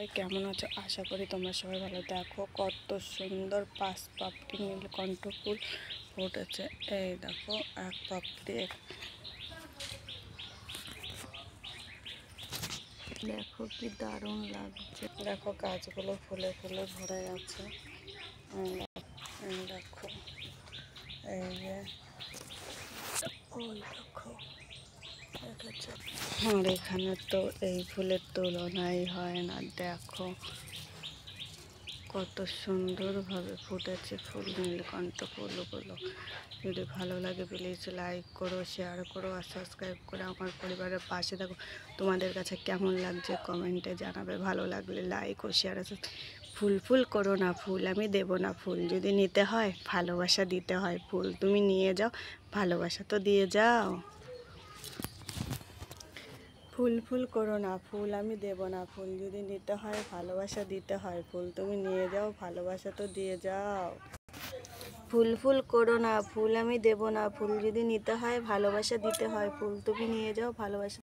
সবাই কেমন আছো? আশা করি তোমরা সবাই ভালো। দেখো কত সুন্দর 5 পাপড়ি নীলকণ্ঠ ফুল ফুটেছে। এই দেখো এক পাপড়ি, দেখো কি দারুণ লাগছে। দেখো গাছগুলো ফুলে ফুলে ভরে আছে। দেখো এই যে ওই দেখো দেখেছ, আর এখানে তো এই ফুলের তুলনাই হয় না। দেখো কত সুন্দরভাবে ফুটেছে ফুল, নীলকণ্ঠ ফুলগুলো। যদি ভালো লাগে প্লিজ লাইক করো, শেয়ার করো আর সাবস্ক্রাইব করে আমার পরিবারের পাশে থাকো। তোমাদের কাছে কেমন লাগছে কমেন্টে জানাবে। ভালো লাগলে লাইক ও শেয়ার। ফুল ফুল করো না, ফুল আমি দেব না। ফুল যদি নিতে হয় ভালোবাসা দিতে হয়। ফুল তুমি নিয়ে যাও, ভালোবাসা তো দিয়ে যাও। ফুল ফুল করো না, ফুল আমি দেব না। ফুল যদি নিতে হয় ভালোবাসা দিতে হয়। ফুল তুমি নিয়ে যাও, ভালোবাসা তো দিয়ে যাও। ফুল ফুল করো না, ফুল আমি দেব না। ফুল যদি নিতে হয় ভালোবাসা দিতে হয়। ফুল তুমি নিয়ে যাও, ভালোবাসা